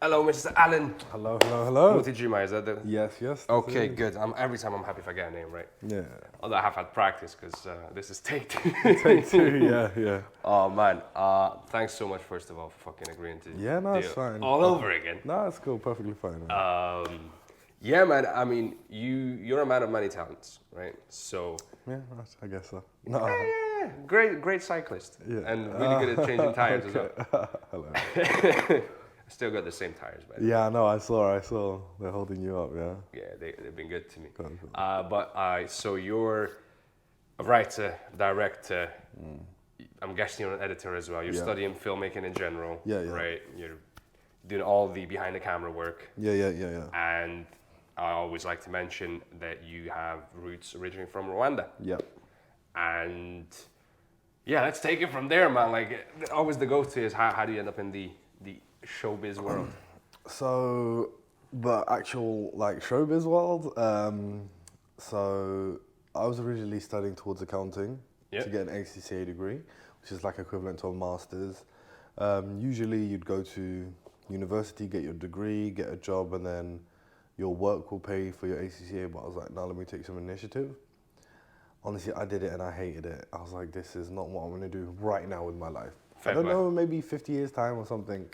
Hello, Mr. Alain Hello, hello, hello. Mutijima, is that the... Yes, yes. Okay, good. Every time I'm happy if I get a name right. Yeah. Although I have had practice because this is take two. Take two, yeah. Oh, man. Thanks so much, first of all, for fucking agreeing to Yeah, no, do it's it fine. all over again. No, it's cool, perfectly fine. Man. Yeah, man. I mean, you're a man of many talents, right? So... Yeah, I guess so. No. Yeah. Great cyclist. Yeah. And really good at changing tires as well. Hello. I still got the same tires, man. Yeah, no, I saw. They're holding you up, yeah. Yeah, they've been good to me. Perfect. So you're a writer, director. I'm guessing you're an editor as well. You're Yeah. studying filmmaking in general, Yeah. right? You're doing all the behind the camera work. Yeah. And I always like to mention that you have roots originally from Rwanda. Yep. And yeah, let's take it from there, man. Like always the go-to is how do you end up in the showbiz world? So the actual like showbiz world. So I was originally studying towards accounting to get an ACCA degree, which is like equivalent to a master's. Usually you'd go to university, get your degree, get a job, and then your work will pay for your ACCA. But I was like, no, let me take some initiative. Honestly, I did it and I hated it. I was like, this is not what I'm going to do right now with my life. Fair I don't play. know, maybe 50 years time or something.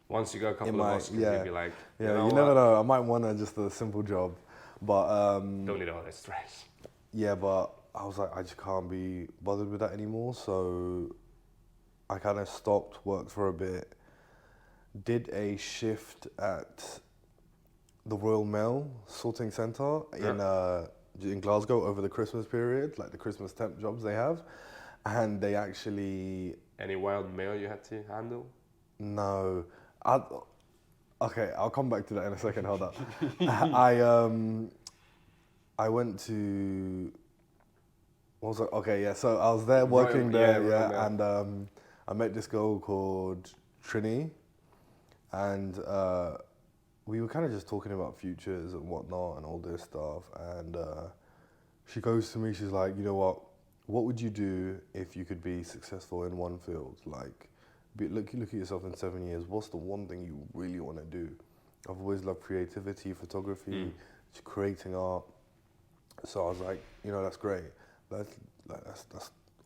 Once you got a couple of Oscars, you'd be like, Yeah, you never know. I might want just a simple job. But don't need all that stress. yeah, but I was like, I just can't be bothered with that anymore. So I kind of stopped, worked for a bit, did a shift at the Royal Mail sorting centre in Glasgow over the Christmas period, like the Christmas temp jobs they have. And they actually... Any wild mail you had to handle? No. Okay, I'll come back to that in a second. Hold up. I went to... What was it? Okay, yeah. So I was there working and I met this girl called Trini, and we were kind of just talking about futures and whatnot and all this stuff. And she goes to me, she's like, you know what would you do if you could be successful in one field? Like, look at yourself in 7 years. What's the one thing you really want to do? I've always loved creativity, photography, creating art. So I was like, you know, that's great. That's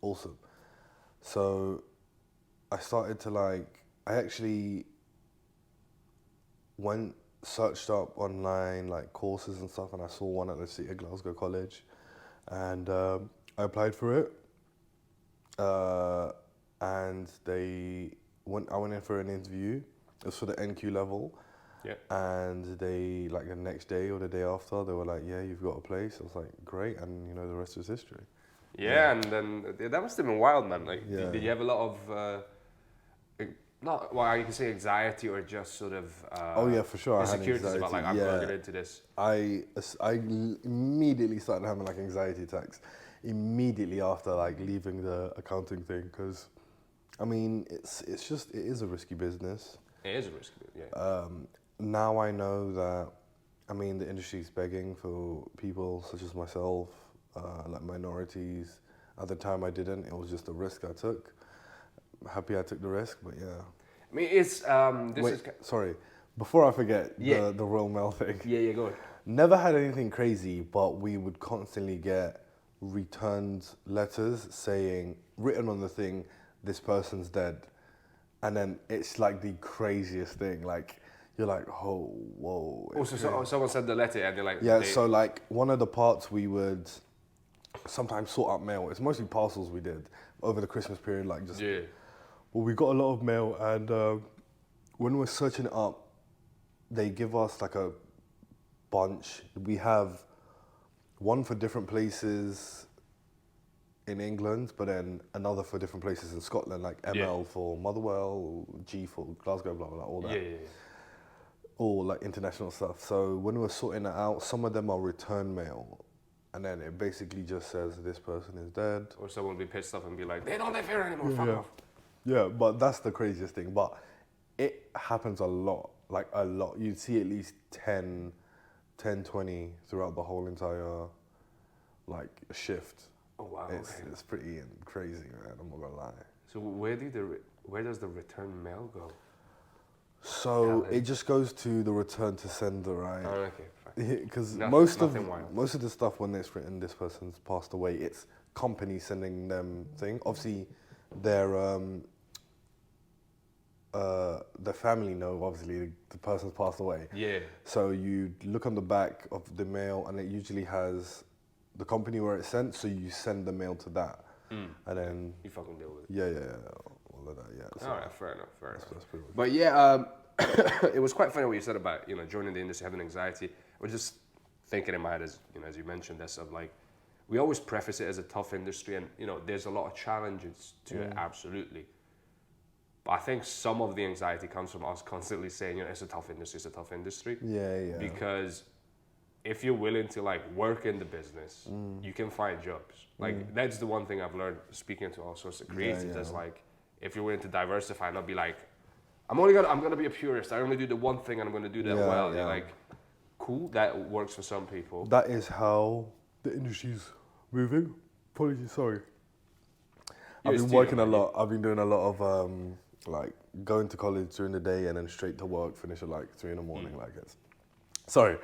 awesome. So I started to I actually searched up online like courses and stuff, and I saw one at the City of Glasgow College, and I applied for it. And I went in for an interview. It was for the NQ level. Yeah. And they, like the next day or the day after, they were like, yeah, you've got a place. I was like, great. And you know, the rest is history. Yeah, and then that must have been wild, man. Like, Yeah. did you have a lot of, you can say anxiety or just sort of Oh yeah, for sure. I had insecurities anxiety. about like, I'm going to get into this? I immediately started having like anxiety attacks immediately after like leaving the accounting thing, because I mean, it is a risky business. It is a risky business, yeah. Now I know that, I mean, the industry is begging for people such as myself, like minorities. At the time I didn't, it was just a risk I took. I'm happy I took the risk, but yeah. I mean, it's, Sorry, before I forget, Yeah. the Royal Mail thing. Yeah, go ahead. Never had anything crazy, but we would constantly get returned letters saying, written on the thing, this person's dead. And then it's like the craziest thing. Like, you're like, oh, whoa. Also, someone sent the letter and they're like... Yeah, so like one of the parts we would sometimes sort out mail. It's mostly parcels we did over the Christmas period, like just... Yeah. Well, we got a lot of mail, and when we're searching it up, they give us like a bunch. We have one for different places in England, but then another for different places in Scotland, like ML for Motherwell, G for Glasgow, blah, blah, blah, all that. Yeah. All like international stuff. So when we're sorting it out, some of them are return mail. And then it basically just says this person is dead. Or someone will be pissed off and be like, they don't live here anymore, fuck off. Yeah, but that's the craziest thing. But it happens a lot, like a lot. You'd see at least 10, 20 throughout the whole entire like shift. Oh wow, It's pretty crazy, man. I'm not gonna lie. So where does the return mail go? So it just goes to the return to sender, right? Oh, okay, fine. Because Nothing wild. most of the stuff when it's written, this person's passed away, it's company sending them thing. Obviously, their family know obviously the person's passed away. Yeah. So you look on the back of the mail, and it usually has the company where it's sent. So you send the mail to that, and then You fucking deal with it. yeah, all of that. Yeah. So All right, fair enough. that's pretty much But yeah, it was quite funny what you said about joining the industry, having anxiety. I was just thinking in my head as you mentioned this of like, we always preface it as a tough industry, and there's a lot of challenges to it, absolutely. But I think some of the anxiety comes from us constantly saying, it's a tough industry, it's a tough industry. Yeah. Because if you're willing to like work in the business, you can find jobs. Like that's the one thing I've learned speaking to all sorts of creatives. Is like, if you're willing to diversify and not be like, I'm gonna be a purist. I only do the one thing and I'm gonna do that well. Yeah. You're like, cool, that works for some people. That is how the industry's moving. Apologies, sorry. I've been working a lot. I've been doing a lot of like going to college during the day and then straight to work, finish at like 3 a.m. Like it's. Sorry.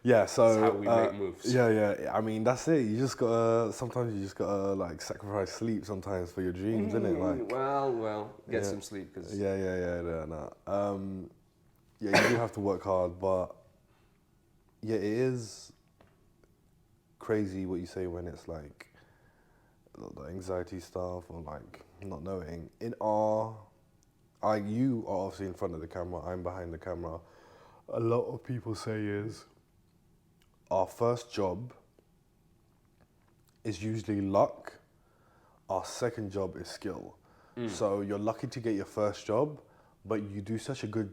Yeah, so that's how we make moves. Yeah. I mean, that's it. You just gotta. Sometimes you just gotta like sacrifice sleep sometimes for your dreams, innit? Like. Well, get some sleep, cause. Yeah. You do have to work hard, but yeah, it is crazy what you say when it's like the anxiety stuff or like not knowing. You are obviously in front of the camera. I'm behind the camera. A lot of people say is our first job is usually luck. Our second job is skill. So you're lucky to get your first job, but you do such a good,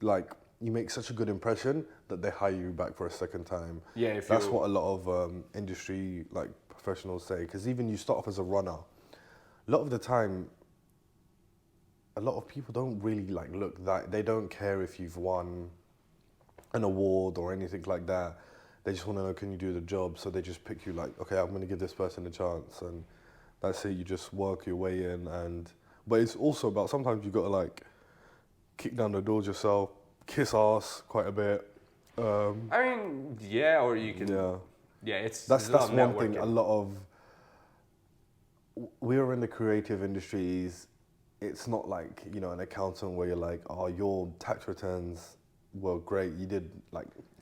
you make such a good impression that they hire you back for a second time. Yeah, that's what a lot of industry professionals say. Because even you start off as a runner, a lot of the time, a lot of people don't really look that. They don't care if you've won an award or anything like that. They just want to know, can you do the job? So they just pick you okay, I'm going to give this person a chance. And that's it, you just work your way in. But it's also about, sometimes you've got to kick down the doors yourself, kiss ass quite a bit. I mean, yeah, or you can... Yeah, that's one thing. A lot of... We're in the creative industries. It's not like, an accountant where you're like, oh, your tax returns were great. You did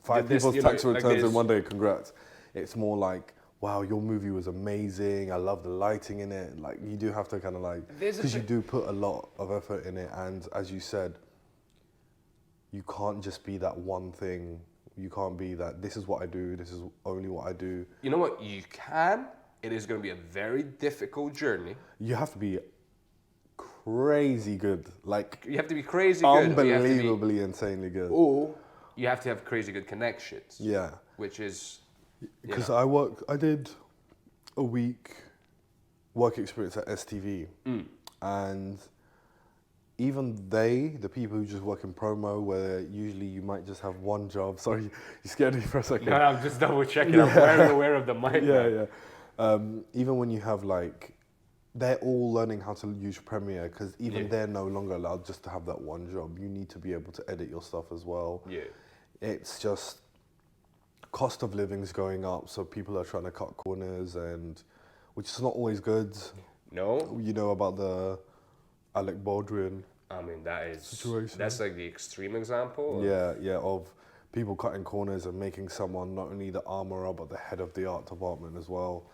5 people's tax returns in one day, congrats. It's more like, wow, your movie was amazing. I love the lighting in it. You do have to kind of because you do put a lot of effort in it. And as you said, you can't just be that one thing. You can't be that, this is what I do, this is only what I do. You know what? You can. It is going to be a very difficult journey. You have to be crazy good. You have to be crazy good. Unbelievably, insanely good. Or you have to have crazy good connections. Yeah. Which is... Because I did a week work experience at STV. And even the people who just work in promo, where usually you might just have one job. Sorry, you scared me for a second. No, I'm just double checking. I'm very aware of the mic. Yeah. Even when you have they're all learning how to use Premiere, because even they're no longer allowed just to have that one job. You need to be able to edit your stuff as well. Yeah. It's just cost of living's going up, so people are trying to cut corners, and which is not always good. No. You know about the Alec Baldwin. I mean, that is situation. That's the extreme example. Yeah, of people cutting corners and making someone not only the armorer but the head of the art department as well.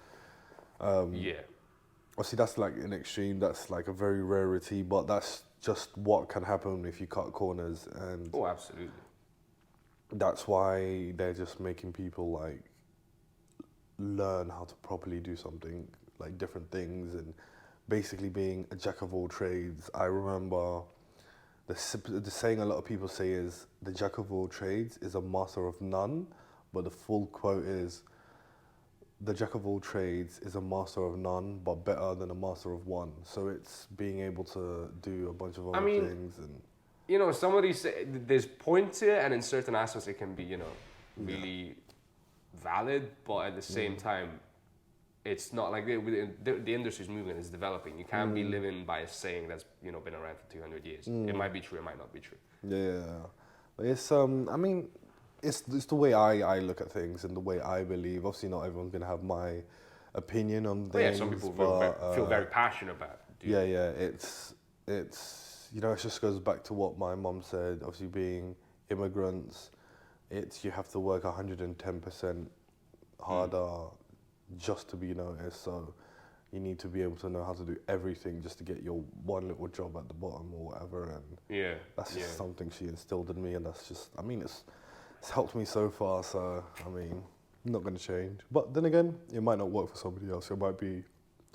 Obviously, that's an extreme. That's a very rarity, but that's just what can happen if you cut corners. And oh, absolutely. That's why they're just making people learn how to properly do something, different things, and basically being a jack of all trades. I remember the saying a lot of people say is, the jack of all trades is a master of none, but the full quote is, the jack of all trades is a master of none, but better than a master of one. So it's being able to do a bunch of other things. And somebody say there's point to it, and in certain aspects it can be, really valid, but at the same time, it's not like the industry's moving, it's developing. You can't be living by a saying that's been around for 200 years. It might be true, it might not be true. Yeah, but it's I mean, it's the way I look at things and the way I believe. Obviously, not everyone's gonna have my opinion on things. Yeah, some people feel very passionate about it. Yeah, it's it just goes back to what my mum said. Obviously, being immigrants, you have to work 110% harder just to be noticed. So you need to be able to know how to do everything just to get your one little job at the bottom or whatever. And that's just something she instilled in me, and that's just, I mean, it's helped me so far. So I mean, not going to change. But then again, it might not work for somebody else. It might be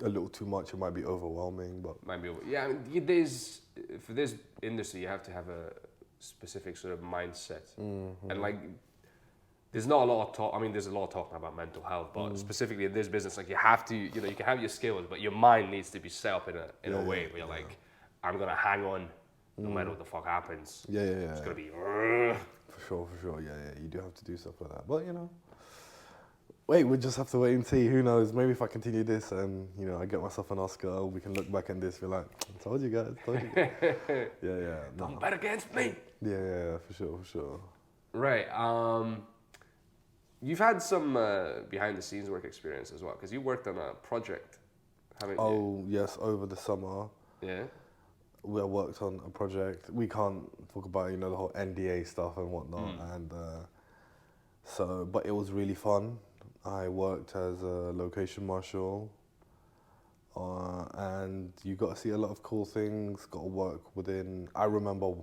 a little too much. It might be overwhelming. But I mean, for this industry, you have to have a specific sort of mindset, and like. There's not a lot of talk. I mean, there's a lot of talking about mental health, but specifically in this business, like you have to, you can have your skills, but your mind needs to be set up in a way where you're like, I'm gonna hang on, no matter what the fuck happens. It's gonna be. For sure. Yeah. You do have to do stuff like that, but wait, we just have to wait and see. Who knows? Maybe if I continue this and I get myself an Oscar, we can look back and be like, I told you guys. Yeah. Don't bet against me. Yeah, for sure. Right. You've had some behind-the-scenes work experience as well, because you worked on a project, haven't you? Oh, yes, over the summer. Yeah. We worked on a project. We can't talk about, the whole NDA stuff and whatnot. And but it was really fun. I worked as a location marshal. And you got to see a lot of cool things, got to work within, I remember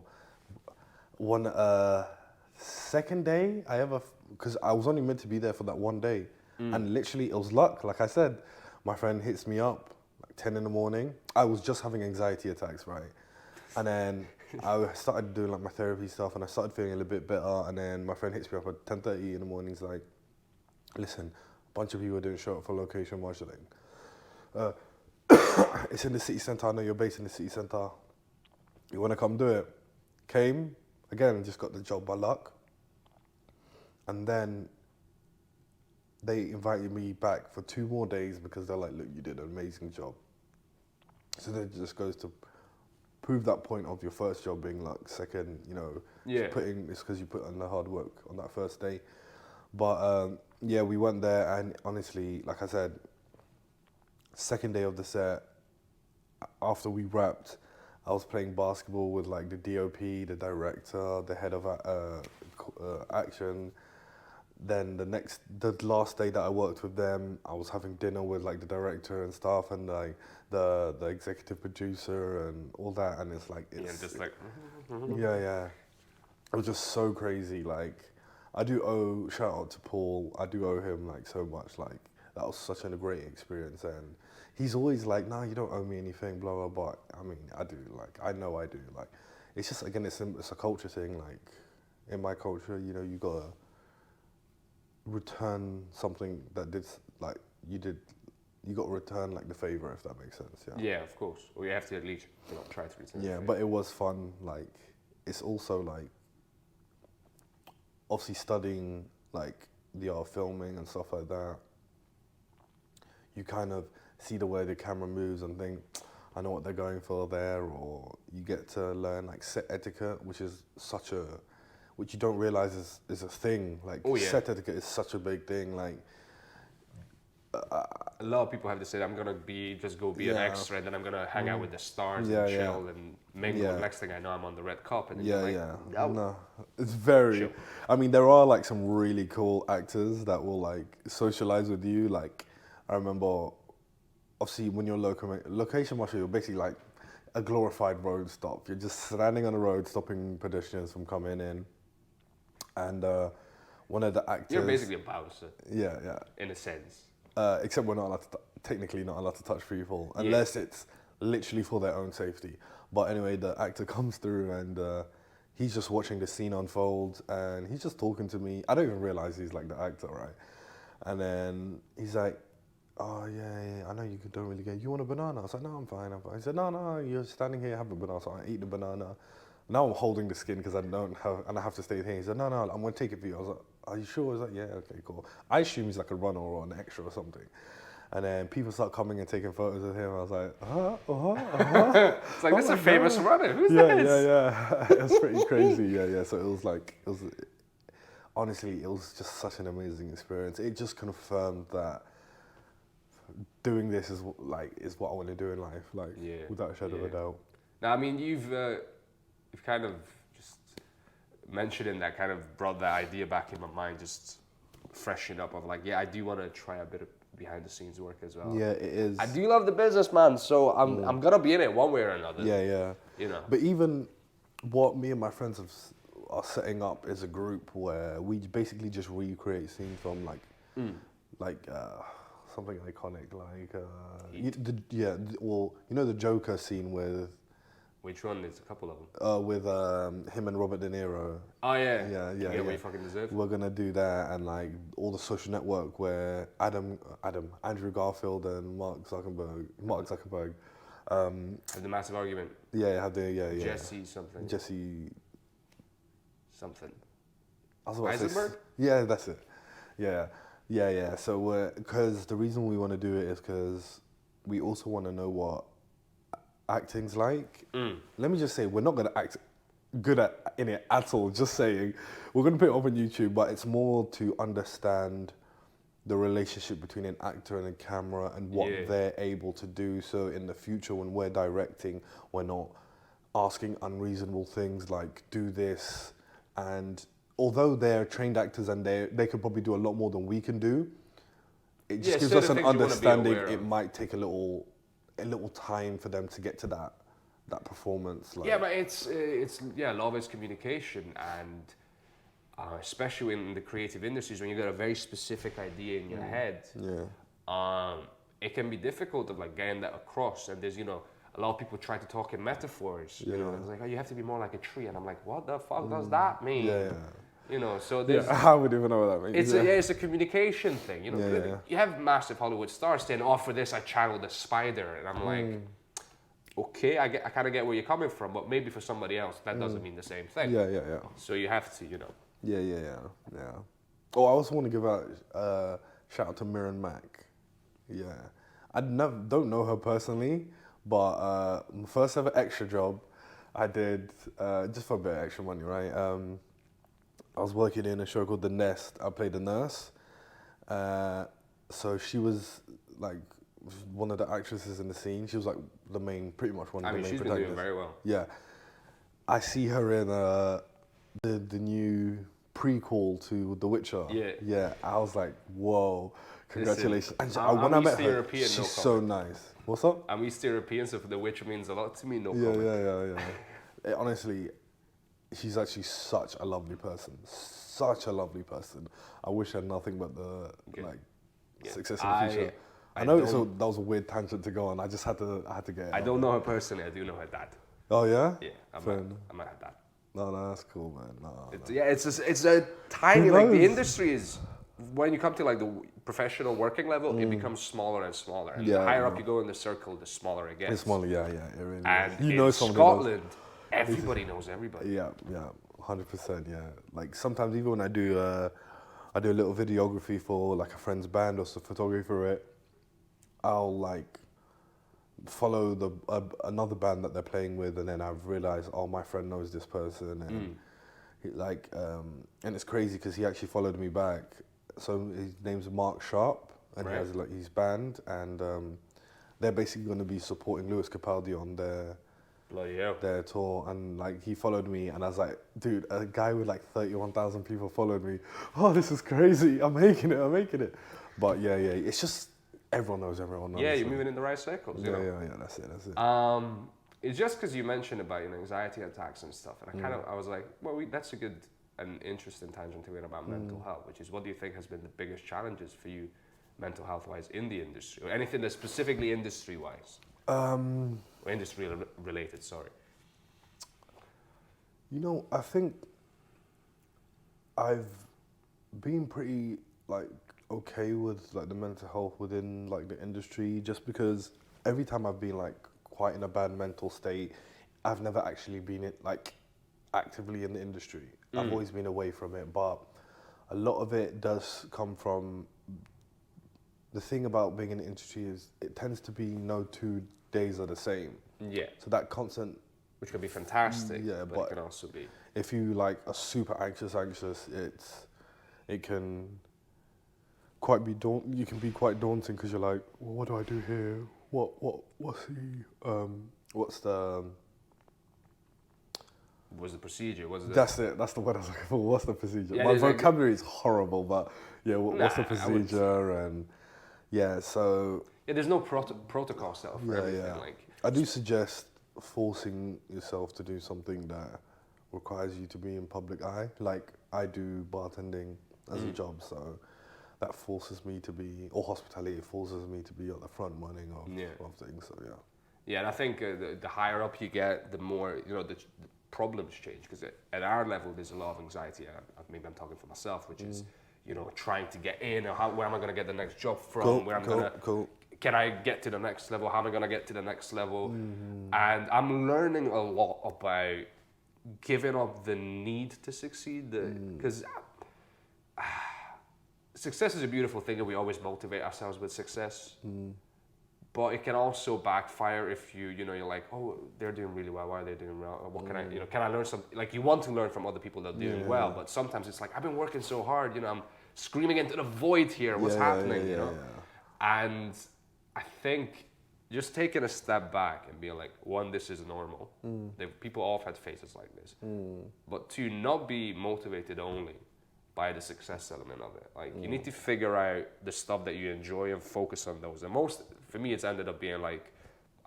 one second day because I was only meant to be there for that one day, and literally it was luck. Like I said, my friend hits me up like 10 in the morning. I was just having anxiety attacks, right? And then I started doing like my therapy stuff, and I started feeling a little bit better. And then my friend hits me up at 10:30 in the morning. He's like, "Listen, a bunch of people didn't show up for location marshalling. It's in the city centre. I know you're based in the city centre. You want to come do it?" Came again, just got the job by luck. And then they invited me back for 2 more days because they're like, "Look, you did an amazing job." So that just goes to prove that point of your first job being like second, it's because you put in the hard work on that first day. But we went there, and honestly, like I said, second day of the set, after we wrapped, I was playing basketball with like the DOP, the director, the head of action. Then the last day that I worked with them, I was having dinner with like the director and stuff, and like the executive producer and all that. And it's like yeah. It was just so crazy. Like I do owe shout out to Paul. I do owe him like so much. Like that was such a great experience, and he's always like, "No, you don't owe me anything." Blah blah blah. I mean, I do. Like I know I do. Like it's just again, it's a culture thing. Like in my culture, you gotta return something that did like you did. You got to return like the favor, if that makes sense. Yeah, of course. Or you have to at least try to return. Yeah, but it was fun. Like it's also like obviously studying like the art of filming and stuff like that. You kind of see the way the camera moves and think, I know what they're going for there, or you get to learn like set etiquette, which is which you don't realize is a thing. Like set etiquette is such a big thing. Like a lot of people have to say, I'm gonna be an extra, and then I'm gonna hang out with the stars and chill and mingle. The next thing I know, I'm on the red carpet. And No, it's very. Chill. I mean, there are like some really cool actors that will like socialize with you. Like I remember, obviously, when you're location marshal, you're basically like a glorified road stop. You're just standing on the road, stopping pedestrians from coming in, and one of the actors. You're basically a bouncer. Yeah. In a sense. Except we're not allowed technically not allowed to touch people unless it's literally for their own safety. But anyway, the actor comes through and he's just watching the scene unfold, and he's just talking to me. I don't even realize he's like the actor, right? And then he's like, "Oh yeah, I know you don't really get. You want a banana?" I was like, "No, I'm fine. He said, "No, you're standing here, have a banana." So I eat the banana. Now I'm holding the skin because I have to stay here. He said, "No, I'm gonna take it for you." I was like, "Are you sure?" I was like, "Yeah, okay, cool." I assume he's like a runner or an extra or something. And then people start coming and taking photos of him. I was like, It's like, this is a famous runner. Who's yeah, this? Yeah. It was pretty crazy. Yeah. So honestly, it was just such an amazing experience. It just confirmed that doing this is what I want to do in life, without a shadow of a doubt. Now, I mean, you've kind of just mentioned that kind of brought that idea back in my mind, just freshen up of like, I do want to try a bit of behind the scenes work as well. Yeah, it is. I do love the business, man, so I'm gonna be in it one way or another. Yeah. You know. But even what me and my friends are setting up is a group where we basically just recreate scenes from something iconic, the Joker scene with. Which one? There's a couple of them. With him and Robert De Niro. Oh yeah. Yeah. You get what you fucking deserve. We're gonna do that, and like all the Social Network where Andrew Garfield and Mark Zuckerberg. Have the massive argument. Jesse something. I was about to say, Heisenberg? yeah, that's it. Yeah. So because the reason we want to do it is because we also want to know what acting's like. Let me just say, we're not going to act good in it at all. Just saying, we're going to put it up on YouTube, but it's more to understand the relationship between an actor and a camera and what they're able to do. So in the future, when we're directing, we're not asking unreasonable things like do this. And although they're trained actors and they could probably do a lot more than we can do, it just gives us an understanding. It might take a little time for them to get to that performance. But it's a lot of it's communication, and especially in the creative industries when you got a very specific idea in your head. It can be difficult of like getting that across, and there's a lot of people try to talk in metaphors. It's like, oh, you have to be more like a tree, and I'm like, what the fuck does that mean? So there's. I would even know what that means. It's a communication thing. You have massive Hollywood stars saying, "Oh, for this I channeled a spider," and I'm like, okay, I kind of get where you're coming from, but maybe for somebody else that doesn't mean the same thing. Yeah. So you have to, Yeah. Oh, I also want to give out shout out to Mirren Mack. Yeah, I don't know her personally, but my first ever extra job I did just for a bit of extra money, right? I was working in a show called The Nest. I played a nurse. So she was like one of the actresses in the scene. She was like pretty much one of the main protagonists. She's been doing very well. Yeah. I see her in the new prequel to The Witcher. Yeah. I was like, whoa, congratulations. Listen, and when I met her, European, she's so nice. What's up? I'm East European, so The Witcher means a lot to me. Yeah. Honestly, she's actually such a lovely person. Such a lovely person. I wish I had nothing but the success in the future. I know that was a weird tangent to go on. I had to get it. I don't know her personally. I do know her dad. Oh yeah? Yeah, I met her dad. No, that's cool, man. No. It's a tiny, like the industry is, when you come to like the professional working level, it becomes smaller and smaller. And the higher up you go in the circle, the smaller it gets. It's smaller, yeah. It really and is. in Scotland, everybody knows everybody. Yeah, 100%, yeah. Like sometimes even when I do a little videography for like a friend's band or some photography for it, I'll like follow another band that they're playing with, and then I've realized, oh, my friend knows this person, and and it's crazy because he actually followed me back. So his name's Mark Sharp, and he has like his band, and they're basically going to be supporting Lewis Capaldi on their tour, and like he followed me, and I was like, dude, a guy with like 31,000 people followed me. Oh, this is crazy! I'm making it. But yeah, it's just. Everyone knows everyone. Yeah, you're moving in the right circles. Yeah, that's it. It's just because you mentioned about anxiety attacks and stuff, and I was like, well, that's a good and interesting tangent to it about mental health, which is, what do you think has been the biggest challenges for you, mental health wise, in the industry, or anything that's specifically industry wise, or industry related? Sorry. I think I've been pretty okay with like the mental health within like the industry, just because every time I've been like quite in a bad mental state, I've never actually been actively in the industry. I've always been away from it, but a lot of it does come from the thing about being in the industry is it tends to be no 2 days are the same. Yeah. So that constant, Which can be fantastic. yeah, but it can also be. if you like are super anxious, it can quite be you can be quite daunting because you're like, well, what do I do here? What's the What's the procedure? That's it. That's the word I was looking for. What's the procedure? Yeah, My there's like- vocabulary is horrible, but yeah, what's the Nah, I wouldn't procedure? And yeah, so Yeah, there's no protocol set up for everything. yeah. Like, I do suggest forcing yourself to do something that requires you to be in public eye. Like I do bartending as a job, so that forces me to be, or hospitality forces me to be at the front running of things. So yeah. Yeah, and I think the higher up you get, the more the problems change. Because at our level, there's a lot of anxiety. Maybe I'm talking for myself, which is trying to get in, or where am I going to get the next job from? Can I get to the next level? How am I going to get to the next level? And I'm learning a lot about giving up the need to succeed. Because success is a beautiful thing, and we always motivate ourselves with success. But it can also backfire if you're like, oh, they're doing really well. Why are they doing well? Or what can can I learn something? Like you want to learn from other people that are doing well, but sometimes it's like, I've been working so hard, I'm screaming into the void here. What's happening, And I think just taking a step back and being like, one, this is normal. People all have had phases like this. But to not be motivated only by the success element of it. Like you need to figure out the stuff that you enjoy and focus on those. And for me, it's ended up being like,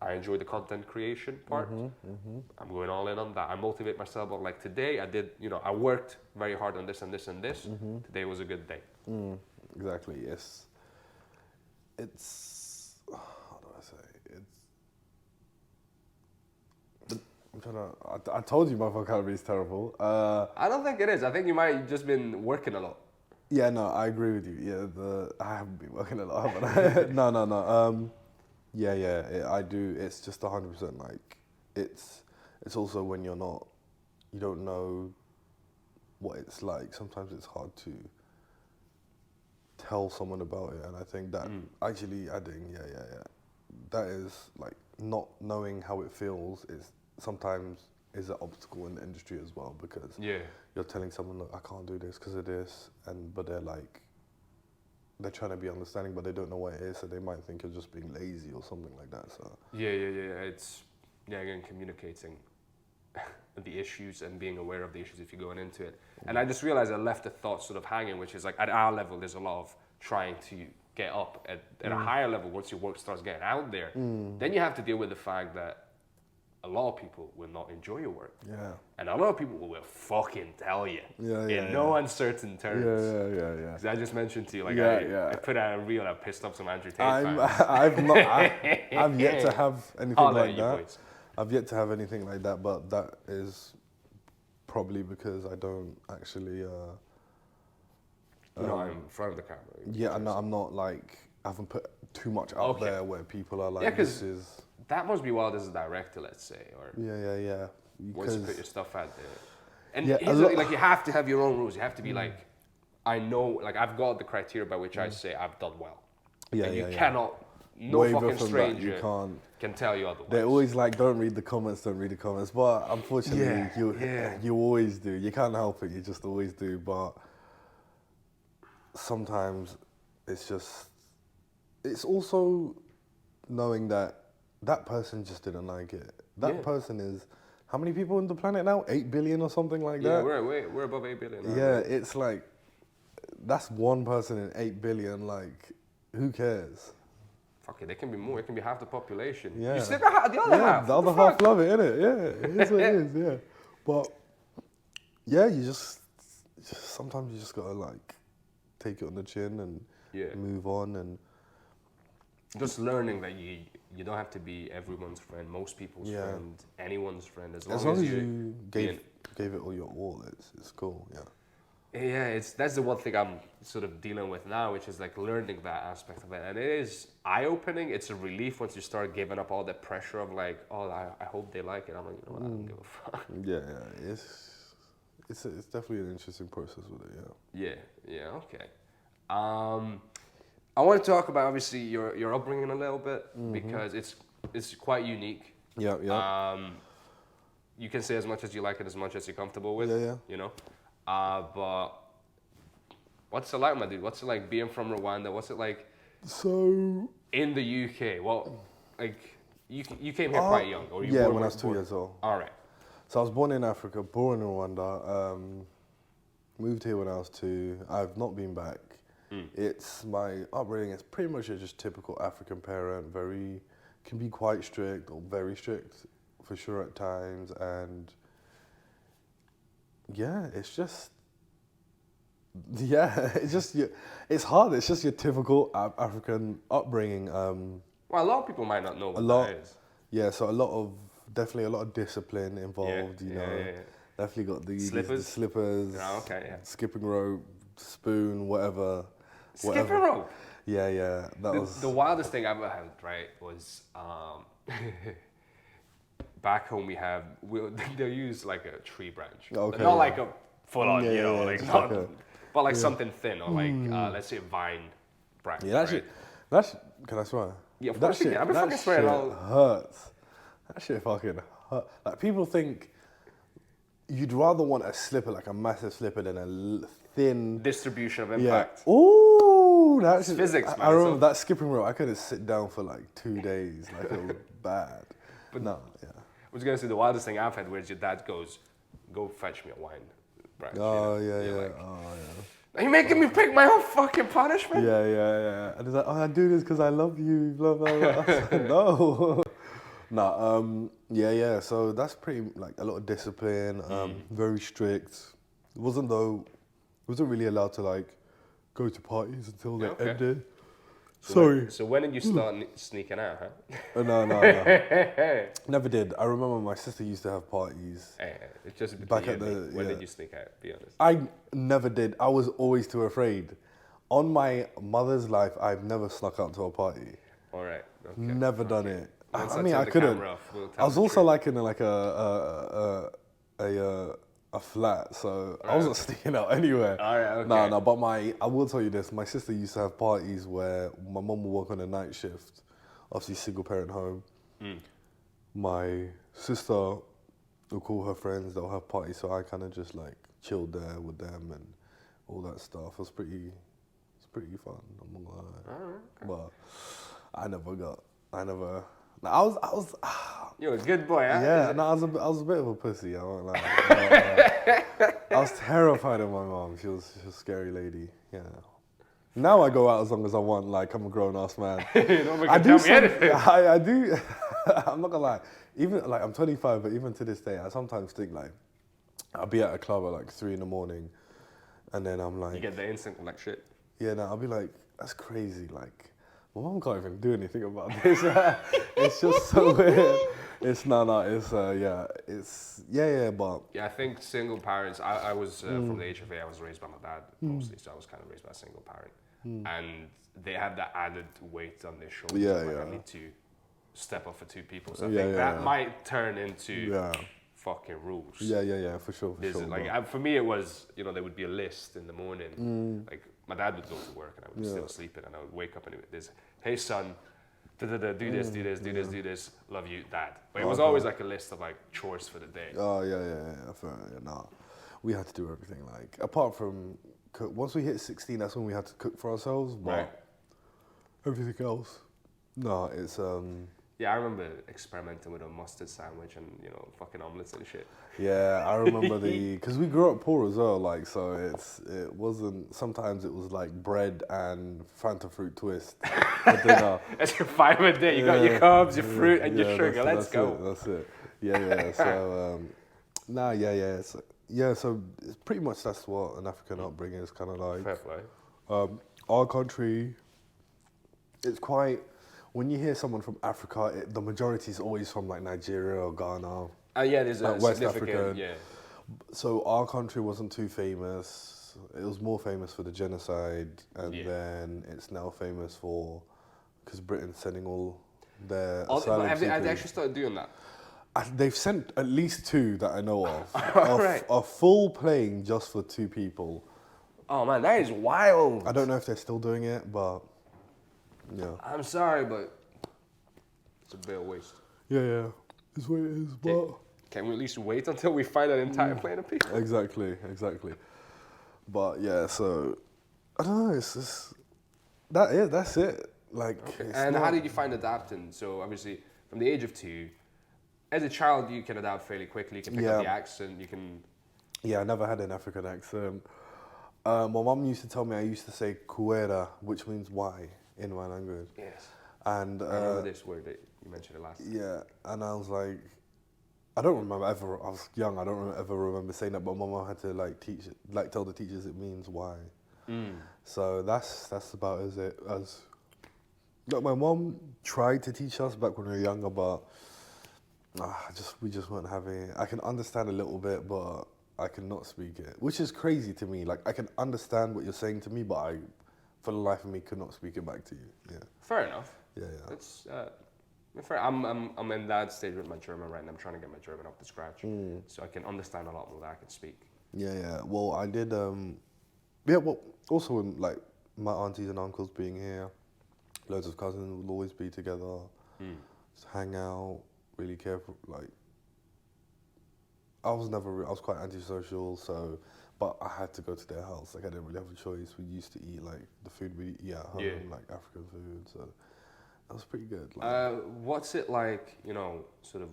I enjoy the content creation part. I'm going all in on that. I motivate myself. But like today, I did, I worked very hard on this and this and this. Today was a good day. Exactly. Yes. It's how do I say? I'm trying to. I told you my vocabulary is terrible. I don't think it is. I think you might just been working a lot. Yeah, no, I agree with you. Yeah, I haven't been working a lot, but no. I do. It's just 100%. Like, it's also when you don't know what it's like. Sometimes it's hard to tell someone about it, and I think that actually adding, that is like not knowing how it feels is sometimes is an obstacle in the industry as well, because you're telling someone, look, I can't do this because of this, but they're trying to be understanding, but they don't know what it is, so they might think you're just being lazy or something like that. So It's again communicating the issues and being aware of the issues if you're going into it. And I just realized I left the thought sort of hanging, which is like at our level, there's a lot of trying to get up at a higher level. Once your work starts getting out there, then you have to deal with the fact that a lot of people will not enjoy your work. Yeah. And a lot of people will fucking tell you in no uncertain terms. Yeah. Because I just mentioned to you, like, I put out a reel, I pissed off some Andrew Tate fans. I've yet to have anything like that. Boys. I've yet to have anything like that, but that is probably because I don't actually... no, I'm in front of the camera. Yeah, I'm not like... I haven't put too much out there where people are like, this is... That must be wild as a director, let's say, or yeah. Once you put your stuff out there, and like you have to have your own rules. You have to be like, I know, like I've got the criteria by which I say I've done well. And you cannot. No waver fucking stranger you can't. Can tell you otherwise. They're always like, don't read the comments. But unfortunately, you always do. You can't help it. You just always do. But sometimes it's also knowing that person just didn't like it. That person is, how many people on the planet now? 8 billion or something like that? Yeah, we're above 8 billion now. Yeah, it's like, that's one person in 8 billion, like, who cares? Fuck it, they can be more, it can be half the population. Yeah. You still got the other half. The other half love it, innit? Yeah, it is what it is, yeah. But, yeah, you just sometimes you just gotta, like, take it on the chin and move on and... Just learning that you don't have to be everyone's friend, most people's friend, anyone's friend. As long as you gave it all your all, it's cool, Yeah, that's the one thing I'm sort of dealing with now, which is like learning that aspect of it. And it is eye-opening. It's a relief once you start giving up all the pressure of like, oh, I hope they like it. I'm like, you know what, I don't give a fuck. Yeah, it's definitely an interesting process with it, Yeah, okay. I want to talk about obviously your upbringing a little bit because it's quite unique. Yeah, yeah. You can say as much as you like it, as much as you're comfortable with. Yeah, yeah. You know, but what's it like, my dude? What's it like being from Rwanda? What's it like So in the UK? Well, like you came here quite young, or you yeah, were when I was 2 born? years old. All right. So I was born in Africa, born in Rwanda. Moved here when I was 2. I've not been back. It's my upbringing. It's pretty much just typical African parent. Can be quite strict or very strict for sure at times, and yeah, it's just it's hard. It's just your typical African upbringing. Well, a lot of people might not know what that is. Yeah, so definitely a lot of discipline involved. You know, definitely got the slippers. Oh, okay, yeah. Skipping rope, spoon, whatever. Skipping rope. Yeah, yeah. The wildest thing I've ever had, right, was back home they'll use like a tree branch. Okay, not like a full on, but like Yeah. something thin or like let's say a vine branch. Yeah, right? Can I swear? Yeah, of course you can. I've been fucking swearing all. Hurts. That shit fucking hurt. Like people think you'd rather want a slipper, like a massive slipper, than a thin Distribution of impact. Yeah. Ooh, that's It's physics, man. I remember that skipping rope. I couldn't sit down for like 2 days. Like it was bad. But no, yeah. I was gonna say the wildest thing I've had where your dad goes, "Go fetch me a wine branch." Oh you know? yeah, You're yeah. like, Oh yeah. are you making me pick my own fucking punishment? Yeah, yeah, yeah. And he's like, oh, I do this because I love you, blah, blah, blah. I was like, no. Yeah. So that's pretty, like, a lot of discipline, very strict. Wasn't really allowed to, like, go to parties until they ended. So when did you start sneaking out, huh? No. Never did. I remember my sister used to have parties. It's just Back between at you and me. the- When yeah. did you sneak out? Be honest. I never did. I was always too afraid. On my mother's life, I've never snuck out to a party. All right. Okay. Never done it. Once I mean, turn I the couldn't. camera off, we'll tell I was the also truth. like in like a flat, so I wasn't sneaking out anywhere. All right, okay. No. But I will tell you this: my sister used to have parties where my mum would work on a night shift, obviously single parent home. My sister will call her friends; they'll have parties, so I kind of just like chilled there with them and all that stuff. It was pretty fun. I'm not gonna lie. All right. Okay. But I was. You're a good boy, huh? Yeah, no, I was a bit of a pussy. I won't lie. I was terrified of my mom. She was a scary lady. Yeah. Now I go out as long as I want. Like I'm a grown ass man. You don't make her tell me anything. I do. I'm not gonna lie. Even like I'm 25, but even to this day, I sometimes think like I'll be at a club at like 3 a.m, and then I'm like, You get the instinct like shit. yeah, no, I'll be like, that's crazy. Like, my mom can't even do anything about this. It's just so weird. It's but Yeah, I think single parents. I was from the HFA. I was raised by my dad mostly, so I was kind of raised by a single parent, and they had that added weight on their shoulders. Yeah, like, yeah. I need to step up for 2 people. So I Yeah, think yeah, that yeah. might turn into yeah, fucking rules. yeah, for sure. Like for me, it was there would be a list in the morning. Like my dad would go to work and I would still sleeping, and I would wake up and there's, hey son, do this, do this, love you, dad. But it was always like a list of like chores for the day. Oh yeah. Fair, yeah. Nah, we had to do everything. Like apart from cook. Once we hit 16, that's when we had to cook for ourselves. But Right. everything else, no, it's Yeah, I remember experimenting with a mustard sandwich and fucking omelets and shit. Yeah, I remember because we grew up poor as well, like, so it wasn't, sometimes it was like bread and Fanta fruit twist for dinner. That's your 5 a day. You got your carbs, your fruit, and your sugar. Let's go. That's it. Yeah. So, so it's pretty much that's what an African upbringing is kind of like. Fair play. Our country, it's quite, when you hear someone from Africa, the majority is always from like Nigeria or Ghana. Yeah, there's a West significant, African. yeah. So our country wasn't too famous. It was more famous for the genocide, and then it's now famous because Britain's sending all their asylum Have they seekers. actually started doing that? They've sent at least 2 that I know of. Right. A full plane just for 2 people. Oh man, that is wild. I don't know if they're still doing it, but Yeah. I'm sorry, but it's a bit of waste. Yeah. It's what it is, but... Can we at least wait until we find an entire plane of people? Exactly. But yeah, so... I don't know, it's just... that's it. Like, okay. And how did you find adapting? So obviously, from the age of 2, as a child, you can adapt fairly quickly. You can pick up the accent. You can. Yeah, I never had an African accent. My mum used to tell me I used to say "kuera," which means "why" in my language. Yes. And I remember this word that you mentioned it last. Yeah, and I was like, I don't remember ever. I was young. I don't ever remember saying that. But my mum had to tell the teachers it means "why." So that's about as. Like my mom tried to teach us back when we were younger, but we just weren't having it. I can understand a little bit, but I cannot speak it, which is crazy to me. Like I can understand what you're saying to me, but I, for the life of me, could not speak it back to you. Yeah. Fair enough. Yeah. That's fair. I'm in that stage with my German right now. I'm trying to get my German up to scratch, so I can understand a lot more than I can speak. Yeah. Well, I did. Well, also in, like my aunties and uncles being here. Loads of cousins would always be together, just hang out, really care for, like, I was quite antisocial, so, but I had to go to their house, like I didn't really have a choice. We used to eat, like, the food we eat at home, like African food, so that was pretty good. Like, what's it like, sort of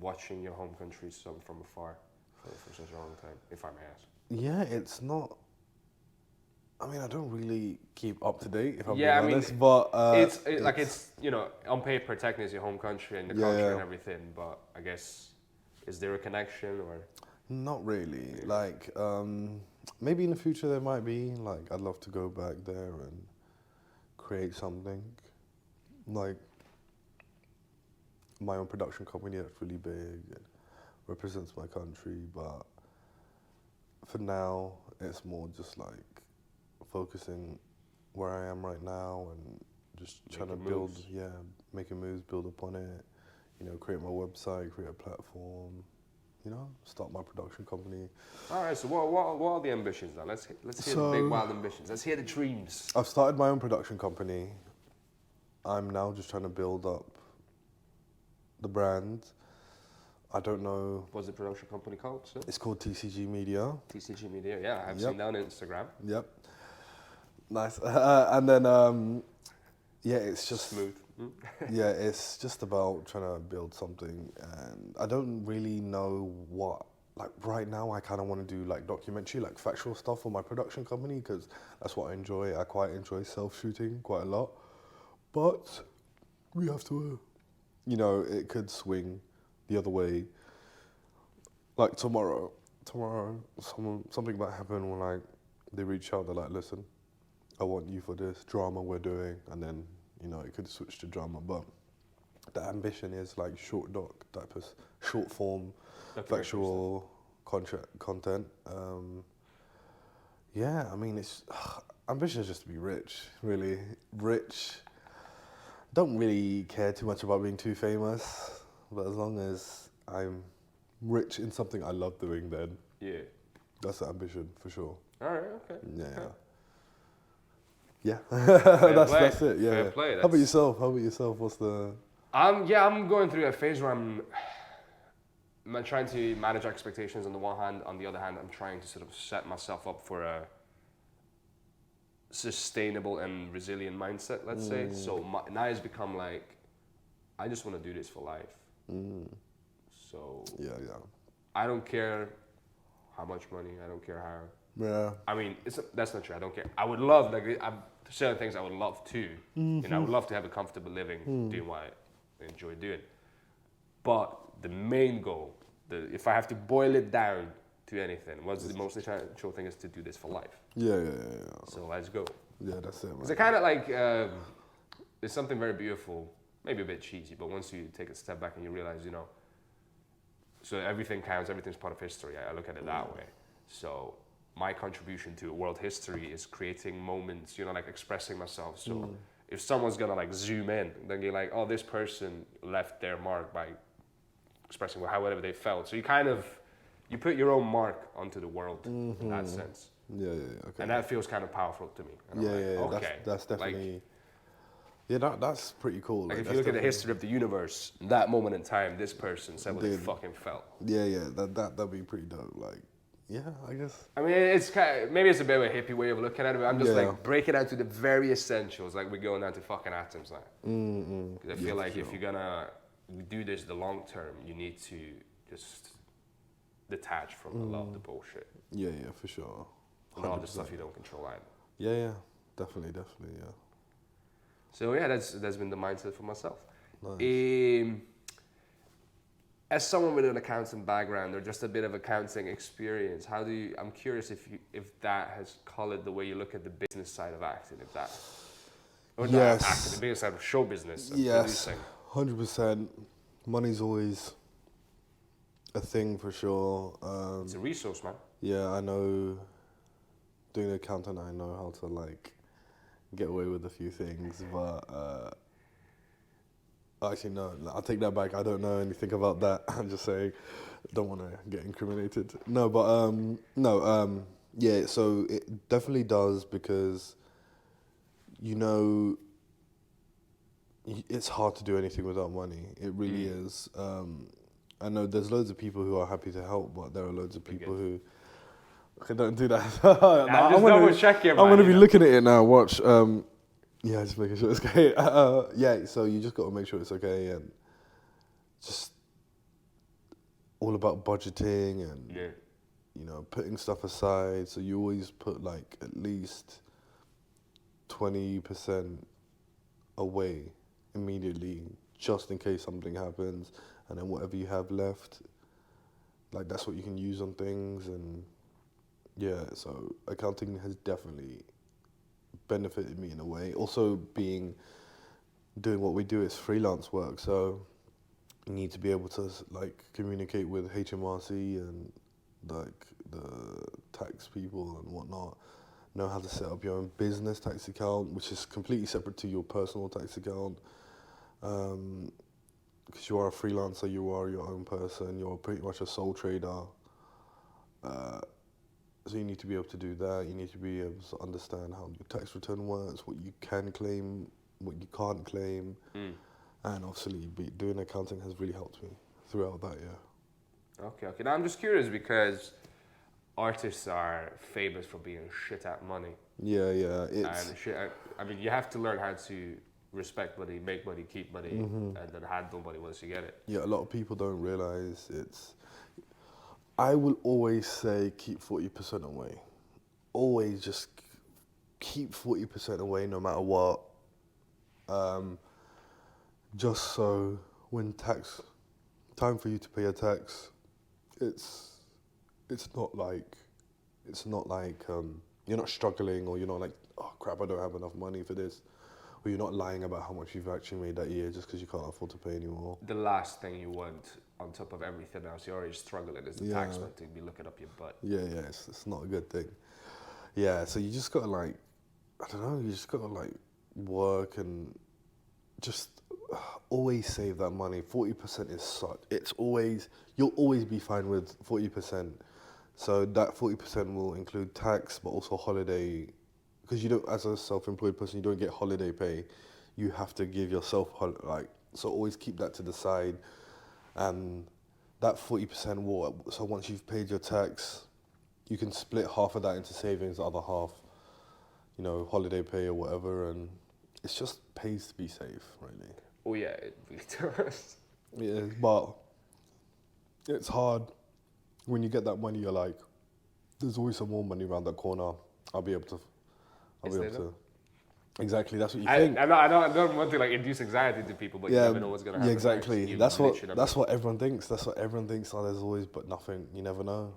watching your home country from afar for such a long time, if I may ask? Yeah, it's not... I mean, I don't really keep up to date, if I'm being honest, but... it's on paper, technically it's your home country and the culture and everything, but I guess, is there a connection or...? Not really. Yeah. Like, maybe in the future there might be. Like, I'd love to go back there and create something. Like, my own production company that's really big and represents my country, but for now, it's more just like, focusing where I am right now and just trying to build, making moves, build upon it, create my website, create a platform, start my production company. All right, so what are the ambitions now? Let's hear the big wild ambitions. Let's hear the dreams. I've started my own production company. I'm now just trying to build up the brand. I don't know. What's the production company called, sir? It's called TCG Media. TCG Media, yeah, I've seen that on Instagram. Yep. Nice. And then, it's just... Smooth. Yeah, it's just about trying to build something. And I don't really know what... Like, right now, I kind of want to do, like, documentary, like, factual stuff for my production company, because that's what I enjoy. I quite enjoy self-shooting quite a lot. But we have to... it could swing the other way. Like, tomorrow, something might happen when, like, they reach out, they're like, listen, I want you for this drama we're doing, and then, it could switch to drama, but the ambition is like short doc type of short form, factual content. I mean, it's ambition is just to be rich, really. Rich. Don't really care too much about being too famous, but as long as I'm rich in something I love doing, then that's the ambition for sure. All right, okay. Yeah, that's it. Yeah. Fair play. How about yourself? What's the? I'm going through a phase where I'm trying to manage expectations on the one hand. On the other hand, I'm trying to sort of set myself up for a sustainable and resilient mindset. Let's say. So now it's become like, I just want to do this for life. So I don't care how much money. I don't care how. Yeah. I mean, that's not true. I don't care. I would love, certain things I would love to. I would love to have a comfortable living doing what I enjoy doing. But the main goal, if I have to boil it down to anything, what's the most essential thing is to do this for life. Yeah. So let's go. Yeah, that's it, man. It's kind of like, it's something very beautiful, maybe a bit cheesy, but once you take a step back and you realize, so everything counts, everything's part of history. I look at it that way. So my contribution to world history is creating moments, like expressing myself. So if someone's gonna like zoom in, then you're like, oh, this person left their mark by expressing however they felt. So you put your own mark onto the world in that sense. Yeah, okay. And that feels kind of powerful to me. And okay. That's definitely... Yeah, that's pretty cool. Like if that's you look at the history of the universe, that moment in time, this person said what they Dude. fucking felt. Yeah, that'd be pretty dope. Like, yeah, I guess. I mean, it's kind of, maybe it's a bit of a hippie way of looking at it, but I'm just Yeah. like breaking down to the very essentials, like we're going down to fucking atoms now. Because I feel like if you're gonna do this the long term, you need to just detach from a lot of the bullshit. Yeah, for sure. And all the stuff you don't control either. Yeah, definitely, yeah. So yeah, that's been the mindset for myself. Nice. As someone with an accounting background or just a bit of accounting experience, I'm curious if that has colored the way you look at the business side of acting, Yes. not acting, the business side of show business and Yes, producing. 100%. Money's always a thing for sure. It's a resource, man. Yeah, I know. Doing accounting, I know how to like get away with a few things, but actually no, I'll take that back. I don't know anything about that. I'm just saying, don't want to get incriminated. No, but yeah. So it definitely does because it's hard to do anything without money. It really is. I know there's loads of people who are happy to help, but there are loads of people who. Okay, don't do that. I'm gonna be looking at it now. Watch. Yeah, just making sure it's okay. Yeah, so you just got to make sure it's okay, and just all about budgeting and putting stuff aside. So you always put like at least 20% away immediately, just in case something happens, and then whatever you have left, like that's what you can use on things. And yeah, so accounting has definitely benefited me in a way. Also doing what we do is freelance work, so you need to be able to like communicate with HMRC and like the tax people and whatnot, know how to set up your own business tax account, which is completely separate to your personal tax account. Because you are a freelancer, you are your own person, you're pretty much a sole trader. So you need to be able to do that. You need to be able to understand how your tax return works, what you can claim, what you can't claim. And obviously doing accounting has really helped me throughout that, yeah. Okay. Now I'm just curious because artists are famous for being shit at money. Yeah. I mean, you have to learn how to respect money, make money, keep money, and then handle money once you get it. Yeah, a lot of people don't realize I will always say keep 40% away. Always just keep 40% away no matter what. Just so when time for you to pay your tax, it's not like you're not struggling, or you're not like, oh crap, I don't have enough money for this, or you're not lying about how much you've actually made that year just because you can't afford to pay anymore. The last thing you want on top of everything else, you're already struggling, is the taxman to be looking up your butt. Yeah, it's not a good thing. Yeah, so you just gotta like, I don't know, you just gotta like work and just always save that money. 40% is you'll always be fine with 40%. So that 40% will include tax, but also holiday, because you don't, as a self-employed person, you don't get holiday pay. You have to give yourself so always keep that to the side. And that 40% will, so once you've paid your tax, you can split half of that into savings, the other half, holiday pay or whatever, and it's just pays to be safe, really. Oh yeah, it really does. Yeah, but it's hard. When you get that money, you're like, there's always some more money around that corner. I'll be able to. Exactly, that's what you think. I don't want to like induce anxiety to people, but you never know what's gonna happen. Yeah, exactly. That's what everyone thinks. That's what everyone thinks. Oh, there's always, but nothing. You never know.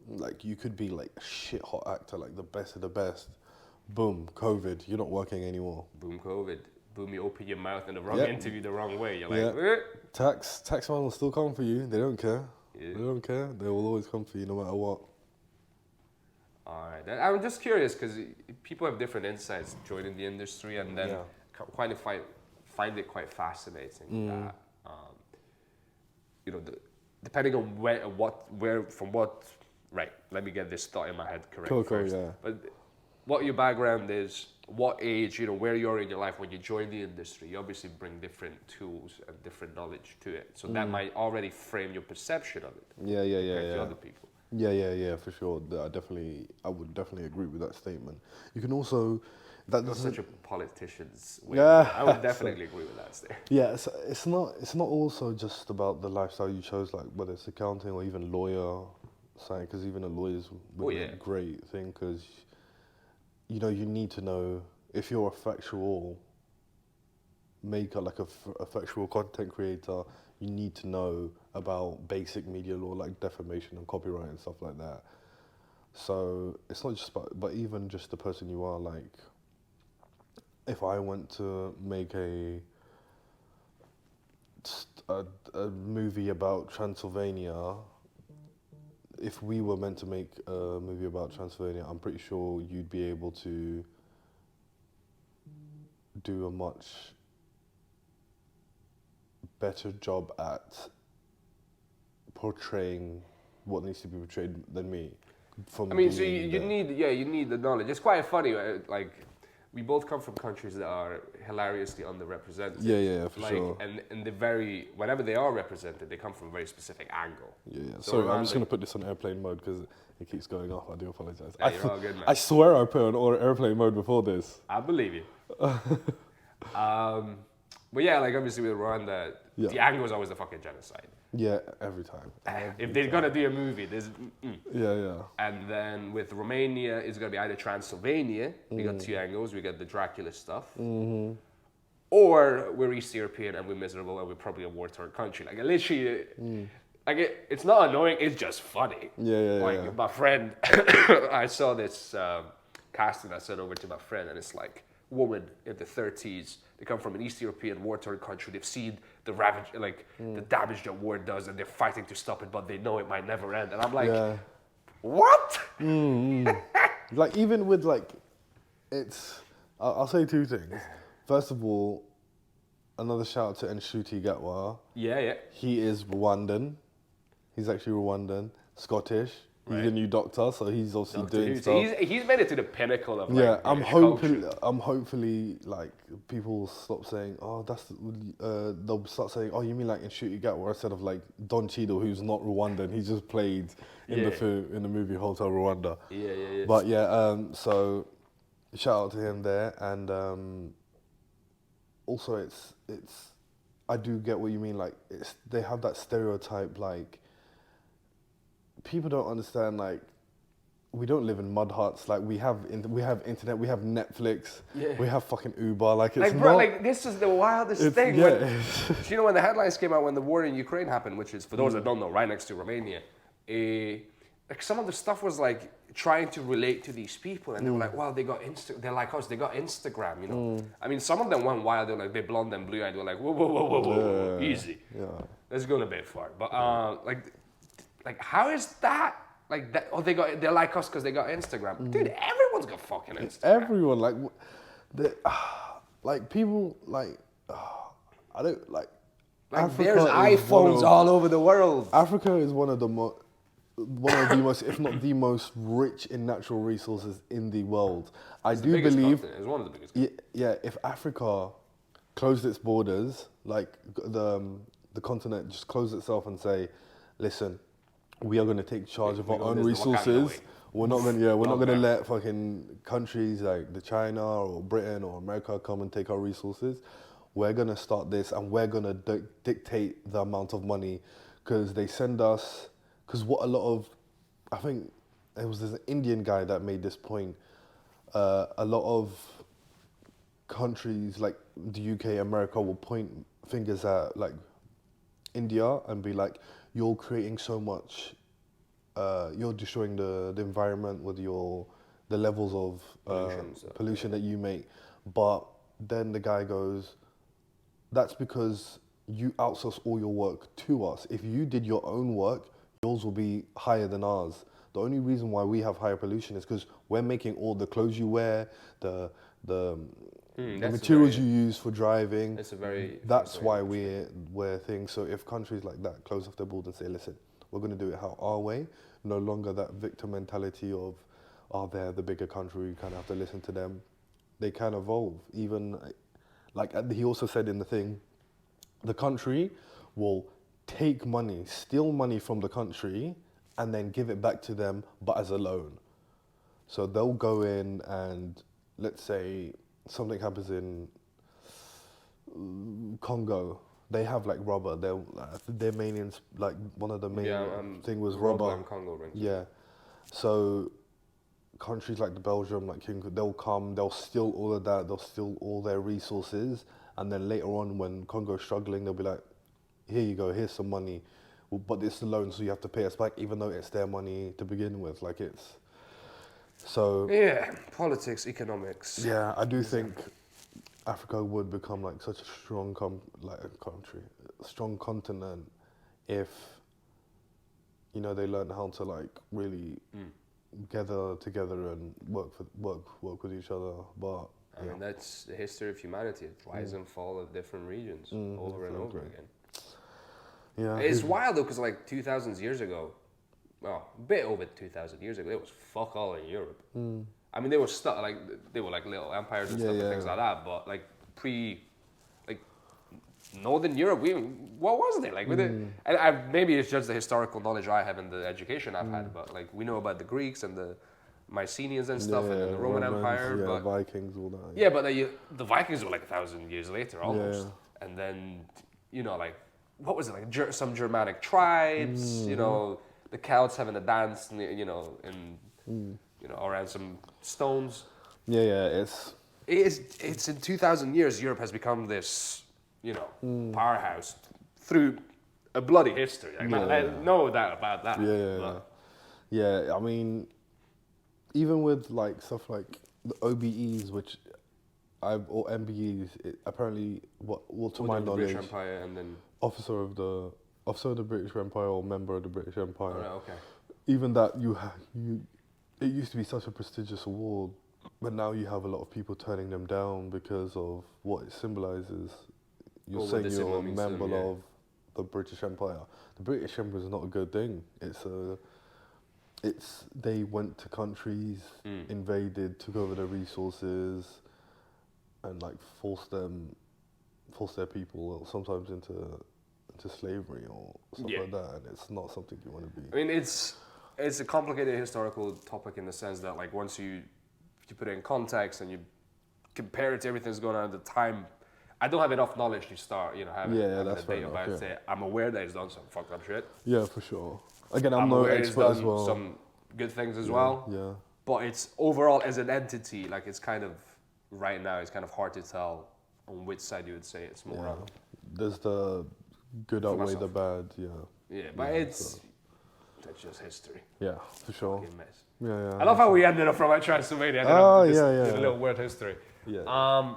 Like you could be like a shit hot actor, like the best of the best. Boom, COVID. You're not working anymore. Boom, COVID. Boom, you open your mouth in the wrong interview the wrong way. You're like, taxman will still come for you. They don't care. Yeah. They don't care. They will always come for you no matter what. All right. I'm just curious because people have different insights joining the industry, and then find it quite fascinating that depending on where. Right. Let me get this thought in my head correct first. Yeah. But what your background is, what age, where you are in your life when you join the industry, you obviously bring different tools and different knowledge to it. So that might already frame your perception of it compared to other people. Yeah, for sure. I would definitely agree with that statement. You can also, That's such a politician's way. Yeah. I would definitely agree with that statement. Yeah, it's not also just about the lifestyle you chose, like whether it's accounting or even lawyer side, because even a lawyer's would be a great thing, because you need to know if you're a factual maker, like a factual content creator, you need to know about basic media law like defamation and copyright and stuff like that. So it's not just about, but even just the person you are, like if I went to make a movie about Transylvania, if we were meant to make a movie about Transylvania, I'm pretty sure you'd be able to do a much better job at portraying what needs to be portrayed than me. I mean, so you need the knowledge. It's quite funny, like we both come from countries that are hilariously underrepresented. Yeah, for sure. And whenever they are represented, they come from a very specific angle. Yeah. So sorry, I'm just going to put this on airplane mode because it keeps going off. I do apologize. Yeah, you're all good, man. I swear I put on airplane mode before this. I believe you. But yeah, like obviously with Rwanda, the angle is always the fucking genocide. Yeah, every time. If they're gonna do a movie, there's Yeah. And then with Romania, it's gonna be either Transylvania. We got two angles. We got the Dracula stuff, or we're East European and we're miserable and we're probably a war-torn country. Like literally, like it's not annoying. It's just funny. Yeah. My friend, I saw this casting I sent over to my friend, and it's like woman in the 30s. They come from an East European war-torn country. They've seen the ravage, the damage that war does, and they're fighting to stop it, but they know it might never end. And I'm like, what? Like even with I'll say two things. First of all, another shout out to Nshuti Gatwa. Yeah. He is Rwandan. He's actually Rwandan, Scottish. He's a new doctor, so he's also doing stuff. He's made it to the pinnacle of I'm hopefully like people stop saying, oh, they'll start saying, oh, you mean like Nshuti Gatwa, instead of like Don Cheadle, who's not Rwandan. He just played in the movie Hotel Rwanda. Yeah. But so shout out to him there, and also it's I do get what you mean. Like they have that stereotype, like. People don't understand, like, we don't live in mud huts. Like, we have internet, we have Netflix, we have fucking Uber. Like, it's bro, this is the wildest thing. Yeah. When the headlines came out when the war in Ukraine happened, which is, for those that don't know, right next to Romania, like some of the stuff was like trying to relate to these people, and they were like, "Wow, they got they're like us, they got Instagram." I mean, some of them went wild. They're like, they're blonde and blue-eyed. They're like, whoa, easy. Yeah. Let's go a bit far, but like, how is that? Like that? Oh, they're like us because they got Instagram. Dude, everyone's got fucking Instagram. Everyone, like people, like I don't like. Africa there's iPhones all over the world. Africa is one of the most, if not the most rich in natural resources in the world. I do believe it's one of the biggest. Yeah, if Africa closed its borders, like the continent just closed itself and say, listen, we are going to take charge of our own resources. We're not going to let fucking countries like the China or Britain or America come and take our resources. We're going to start this, and we're going to dictate the amount of money, because they send us, because what a lot of, I think it was this Indian guy that made this point, a lot of countries like the UK, America will point fingers at like India and be like, you're creating so much, you're destroying the environment with the levels of pollution that you make. But then the guy goes, that's because you outsource all your work to us. If you did your own work, yours will be higher than ours. The only reason why we have higher pollution is because we're making all the clothes you wear, the materials you use for driving. That's why we're things. So if countries like that close off their borders and say, listen, we're going to do it our way, no longer that victim mentality of, oh, they're the bigger country, you kind of have to listen to them. They can evolve. Even, like he also said in the thing, the country will take money, steal money from the country, and then give it back to them, but as a loan. So they'll go in and, let's say, something happens in Congo. They have like rubber. Their main like one of the main thing was rubber. And Congo rings. Yeah. So countries like the Belgium, like they'll come, they'll steal all of that, they'll steal all their resources, and then later on when Congo's struggling, they'll be like, here you go, here's some money, but it's a loan, so you have to pay us back, even though it's their money to begin with. Like it's so. Yeah, politics, economics. Yeah, I do think Africa would become like such a strong a strong continent if they learn how to like really gather together and work with each other. But I mean, that's the history of humanity. It's rise and fall of different regions over and over again. Yeah, it's wild though, because like 2,000 years ago, well, a bit over 2,000 years ago, there was fuck all in Europe. I mean, they were like little empires and stuff and things like that. But like Northern Europe, what was there? Like with it, and maybe it's just the historical knowledge I have and the education I've had. But like we know about the Greeks and the Mycenaeans and stuff, and then the Roman Empire. Yeah, but Vikings, all that. Yeah, but the Vikings were like 1,000 years later almost, and then like what was it like? Some Germanic tribes, the Celts having a dance, around some stones. Yeah, It's in 2,000 years Europe has become this, powerhouse through a bloody history. Like, no doubt about that. Yeah. I mean, even with like stuff like the OBEs, or MBEs, apparently, to my knowledge, British Empire and then officer of the British Empire or member of the British Empire. Oh, okay. Even that it used to be such a prestigious award, but now you have a lot of people turning them down because of what it symbolizes. You're saying you're a member of the British Empire. The British Empire is not a good thing. They went to countries, invaded, took over their resources, and like forced their people sometimes into slavery or stuff like that, and it's not something you want to be. I mean, it's a complicated historical topic in the sense that like once you put it in context and you compare it to everything that's going on at the time, I don't have enough knowledge to start, having a debate about it. I'm aware that it's done some fucked up shit. Yeah, for sure. Again, I'm no expert as well. Some good things as well. Yeah. But it's overall as an entity, like it's kind of right now, it's kind of hard to tell on which side you would say it's more on. There's the good outweigh the bad. Yeah, but that's just history. Yeah, for sure. Fucking mess. Yeah. I love how we ended up from Transylvania. Oh, a little weird history. Yeah.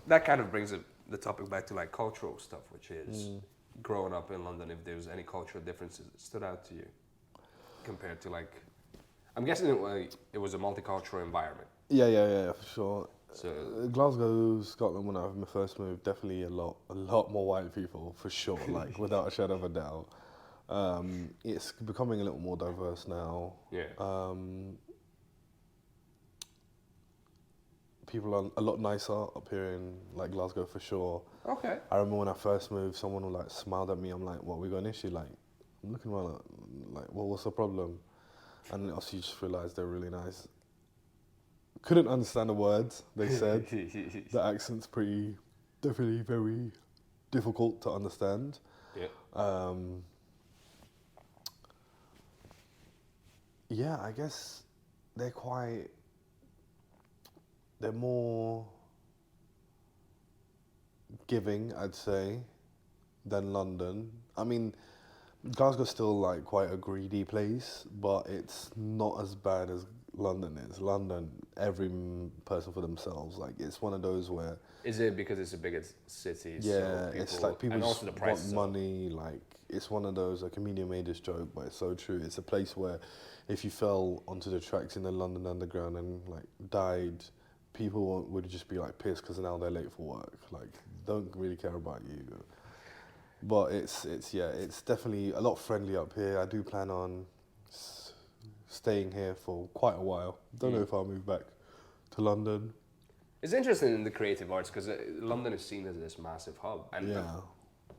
That kind of brings the topic back to like cultural stuff, which is growing up in London. If there's any cultural differences that stood out to you compared to like, I'm guessing it was a multicultural environment. Yeah, for sure. So Glasgow, Scotland, when I first moved, definitely a lot more white people for sure, like without a shadow of a doubt. It's becoming a little more diverse now. Yeah. People are a lot nicer up here in like Glasgow for sure. Okay. I remember when I first moved, someone like smiled at me. I'm like, "What? We got an issue?" Like, I'm looking around, like, "Well, what's the problem?" And also, you just realise they're really nice. Couldn't understand the words they said. The accent's definitely very difficult to understand. Yeah. Yeah, I guess they're more giving, I'd say, than London. I mean, Glasgow's still like quite a greedy place, but it's not as bad as London is. London, every person for themselves. Like it's one of those where. Is it because it's a bigger city? Yeah, it's like people and also just the price want money. Like it's one of those. A comedian made this joke, but it's so true. It's a place where, if you fell onto the tracks in the London Underground and like died, people would just be like pissed because now they're late for work. Like don't really care about you. But it's definitely a lot friendly up here. I do plan on staying here for quite a while. Don't know if I'll move back to London. It's interesting in the creative arts because London is seen as this massive hub, and Yeah.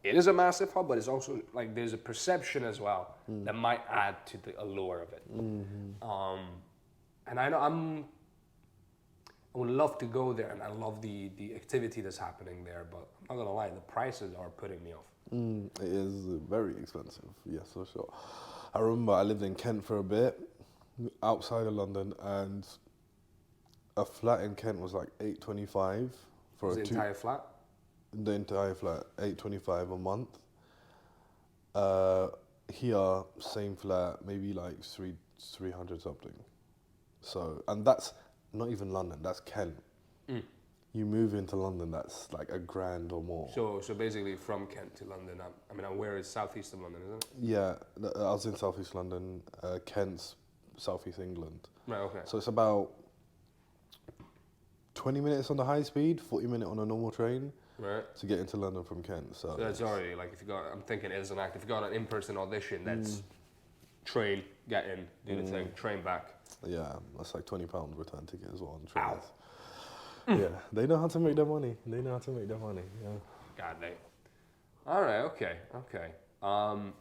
it is a massive hub, but it's also like there's a perception as well that might add to the allure of it. And I know I would love to go there, and I love the activity that's happening there, but I'm not gonna lie, the prices are putting me off. It is very expensive, yes, for sure. I remember I lived in Kent for a bit, outside of London, and a flat in Kent was like $825 for The entire flat? The entire flat, $825 a month. Here, same flat, maybe like 300 something. So, and that's not even London, that's Kent. You move into London, that's like $1,000 or more. So basically from Kent to London, where is southeast of London, isn't it? Yeah, I was in southeast London, Kent's southeast England. Right, okay. So it's about 20 minutes on the high speed, 40 minutes on a normal train to get into London from Kent. So that's already, like, if you got, I'm thinking as an act, if you got an in-person audition, that's train, get in, do the thing, train back. Yeah, that's like £20 return ticket as well on trains. Yeah, they know how to make their money. Yeah. God dang. All right, okay. I'm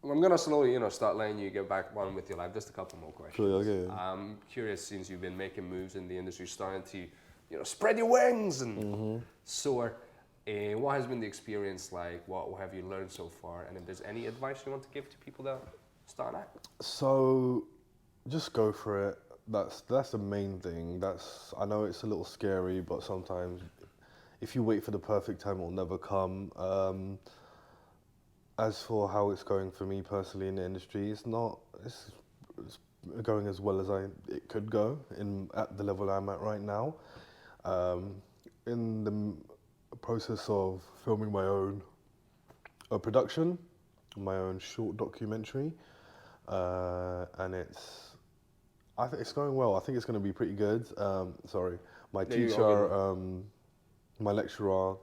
gonna slowly, start letting you get back on with your life. Just a couple more questions. Sure, okay. I'm curious, since you've been making moves in the industry, starting to, spread your wings and soar. What has been the experience like? What have you learned so far? And if there's any advice you want to give to people that start out? So, just go for it. That's the main thing. I know it's a little scary, but sometimes if you wait for the perfect time, it will never come. As for how it's going for me personally in the industry, it's going as well as it could go at the level I'm at right now. In the process of filming my own production, my own short documentary, and I think it's going well. I think it's going to be pretty good. My teacher, my lecturer,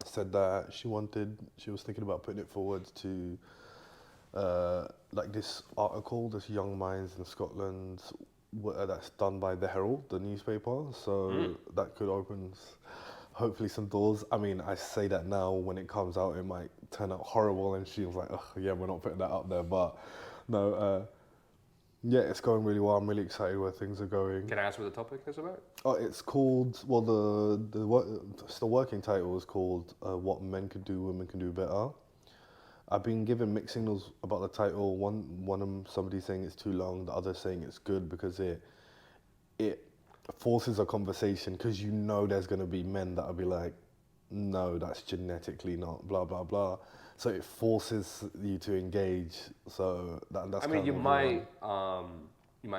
said that she was thinking about putting it forward to like this article, this Young Minds in Scotland, that's done by the Herald, the newspaper. So that could open hopefully some doors. I mean, I say that now, when it comes out, it might turn out horrible, and she was like, "Oh, yeah, we're not putting that up there." But no, yeah, it's going really well. I'm really excited where things are going. Can I ask what the topic is about? Oh, it's called, well, the working title is called "What Men Could Do, Women Can Do Better." I've been given mixed signals about the title. One of somebody saying it's too long, the other saying it's good because it forces a conversation, because there's going to be men that'll be like, no, that's genetically not, blah blah blah. So it forces you to engage. So that's. I mean, you might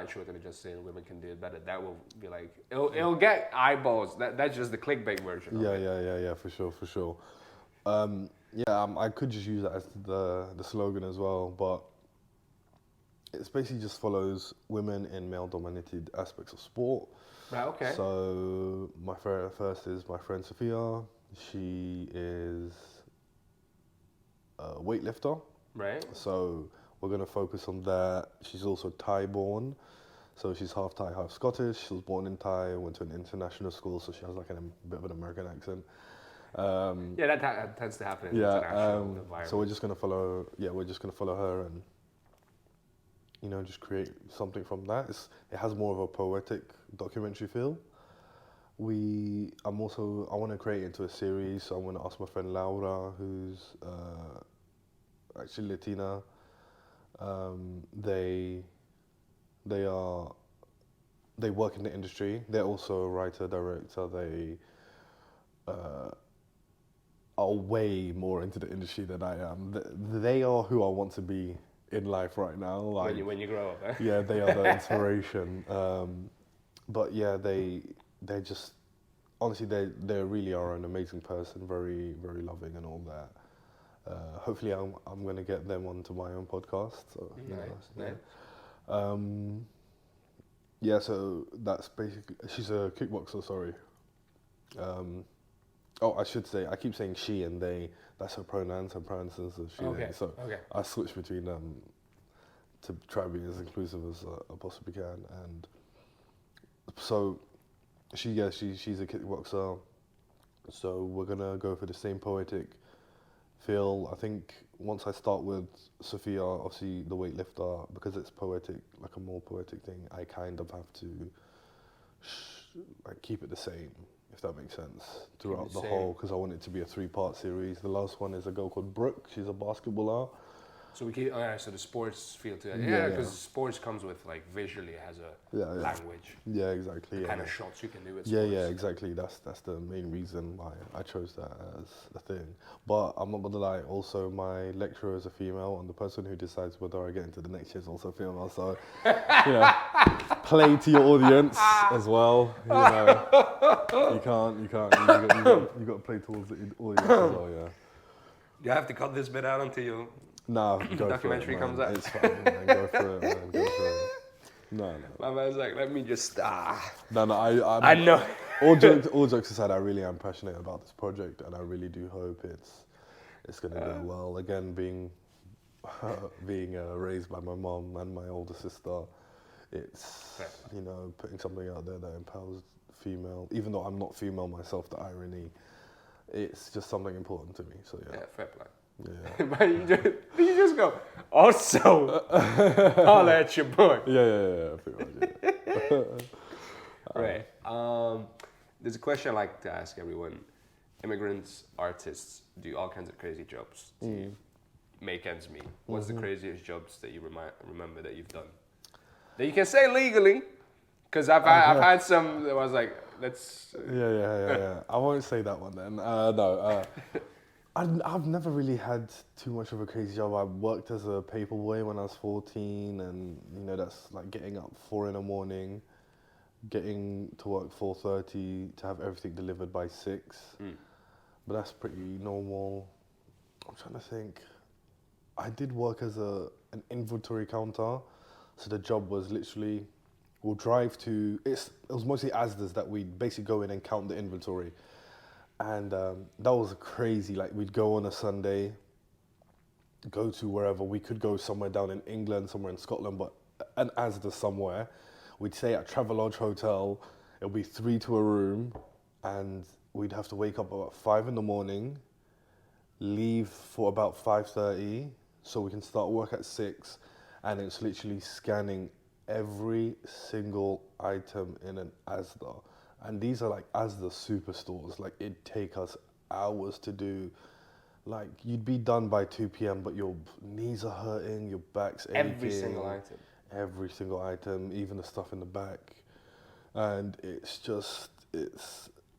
shortly just say women can do it better. That will be like, it'll get eyeballs. That's just the clickbait version. Yeah, for sure. I could just use that as the slogan as well, but it's basically just follows women in male-dominated aspects of sport. Right, okay. So my first is my friend Sophia. She is a weightlifter. Right. So we're going to focus on that. She's also Thai-born. So she's half Thai, half Scottish. She was born in Thai, went to an international school, so she has like a bit of an American accent. That tends to happen in international environment. So we're just gonna follow her and just create something from that. It has more of a poetic documentary feel. I want to create it into a series. So I'm gonna ask my friend Laura, who's actually Latina. They work in the industry. They're also a writer, director. They are way more into the industry than I am. They are who I want to be in life right now. Like, when you grow up, eh? Yeah, they are the inspiration. But yeah, they're just, honestly, they really are an amazing person, very, very loving and all that. Hopefully I'm going to get them onto my own podcast. So, Nice. Yeah, so that's basically, she's a kickboxer, sorry. I should say, I keep saying she and they, that's her pronouns is she, okay. they. So okay. I switch between to try being as inclusive as I possibly can. And so she's a kickboxer, so we're gonna go for the same poetic feel. I think once I start with Sophia, obviously the weightlifter, because it's poetic, like a more poetic thing, I kind of have to like keep it the same, if that makes sense, throughout the whole, because I want it to be a 3-part series. The last one is a girl called Brooke. She's a basketballer. So we keep, so the sports feel to it. Yeah, because sports comes with like visually it has a language. Yeah, exactly. The kind of shots you can do with yeah, sports. yeah, exactly. That's the main reason why I chose that as a thing. But I'm not gonna lie. Also, my lecturer is a female, and the person who decides whether I get into the next year is also female. So, you know, play to your audience as well. You know, you can't. You got to play towards the audience as well. Yeah. You have to cut this bit out until you. Nah, go documentary for it, comes out. It's fine, man. Go for it, man. Go for it. No. My man's like, let me just No, I know. all jokes aside, I really am passionate about this project, and I really do hope it's gonna go well. Again, being raised by my mom and my older sister, it's putting something out there that empowers female. Even though I'm not female myself, the irony, it's just something important to me. So yeah. Yeah, fair play. Yeah. But you just go, also, I'll at your boy. Yeah, pretty much, yeah. Right. There's a question I like to ask everyone. Immigrants, artists, do all kinds of crazy jobs to make ends meet. What's the craziest jobs that you remember that you've done? That you can say legally, because I've had some that was like, let's... Yeah. I won't say that one then. No. I've never really had too much of a crazy job. I worked as a paperboy when I was 14, and that's like getting up 4 a.m, getting to work 4:30 to have everything delivered by 6. But that's pretty normal. I'm trying to think. I did work as an inventory counter, so the job was literally we'll drive to. It was mostly Asda's that we'd basically go in and count the inventory. And that was crazy. Like, we'd go on a Sunday, go to wherever. We could go somewhere down in England, somewhere in Scotland, but an Asda somewhere. We'd stay at Travelodge Hotel. It'll be 3 to a room, and we'd have to wake up about 5 a.m, leave for about 5:30, so we can start work at 6, and it's literally scanning every single item in an Asda. And these are like Asda superstores. Like, it'd take us hours to do. Like, you'd be done by 2 p.m, but your knees are hurting, your back's aching. Every single item. Every single item, even the stuff in the back. And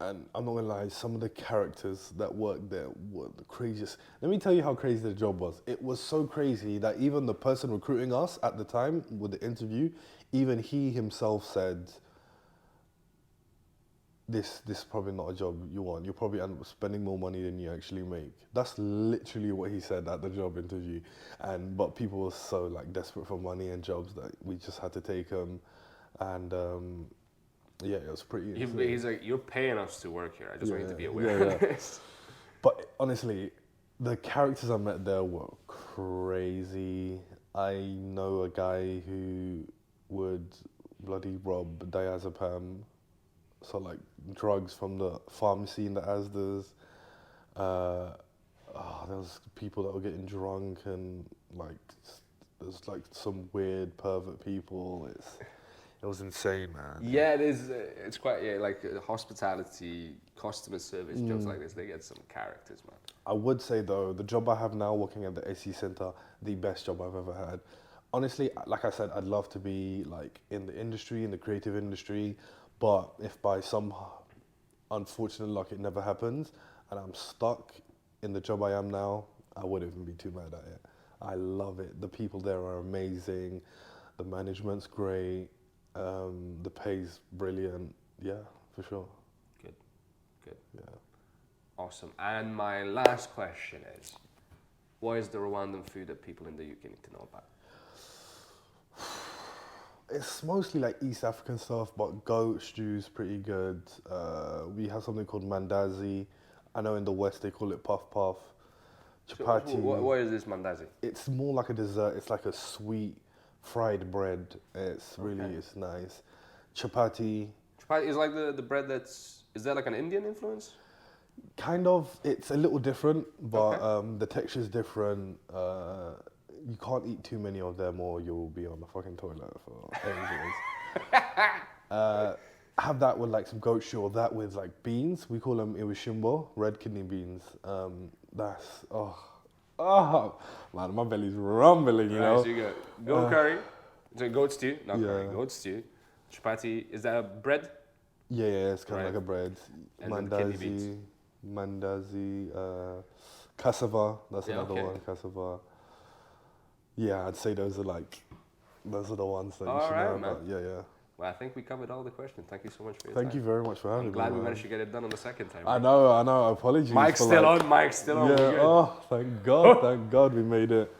and I'm not gonna lie, some of the characters that worked there were the craziest. Let me tell you how crazy the job was. It was so crazy that even the person recruiting us at the time with the interview, even he himself said, this is probably not a job you want. You'll probably end up spending more money than you actually make. That's literally what he said at the job interview. But people were so like desperate for money and jobs that we just had to take them. And it was pretty. He's like, you're paying us to work here. I just want you to be aware of this. But honestly, the characters I met there were crazy. I know a guy who would bloody rob diazepam. So like drugs from the pharmacy in the Asda's. There was people that were getting drunk, and like there's like some weird pervert people. It was insane, man. Yeah, it is. It's quite like hospitality, customer service jobs like this. They get some characters, man. I would say though, the job I have now, working at the AC Centre, the best job I've ever had. Honestly, like I said, I'd love to be like in the industry, in the creative industry. But if by some unfortunate luck it never happens and I'm stuck in the job I am now, I wouldn't even be too mad at it. I love it. The people there are amazing. The management's great. The pay's brilliant. Yeah, for sure. Good. Yeah. Awesome. And my last question is, what is the Rwandan food that people in the UK need to know about? It's mostly like East African stuff, but goat stew's pretty good. We have something called mandazi. I know in the West they call it puff puff. Chapati. So what is this mandazi? It's more like a dessert. It's like a sweet fried bread. It's really it's nice. Chapati. Chapati is like the bread that's, is that like an Indian influence? Kind of. It's a little different, but the texture is different. You can't eat too many of them or you'll be on the fucking toilet for ages. Have that with like some goat shit or that with like beans. We call them iwishimbo, red kidney beans. That's, man, my belly's rumbling, you know. So you got goat curry, so goat stew, not curry, goat stew. Chapati, is that a bread? Yeah, it's kind of like a bread. And then kidney beans. Mandazi, cassava, that's another one, cassava. Yeah, I'd say those are the ones that you should know about. Yeah. Well, I think we covered all the questions. Thank you so much for your time. Thank you very much for having me. I'm glad we managed to get it done on the second time. I know. Apologies. Mic's still on. Yeah. Oh, thank God. Thank God we made it.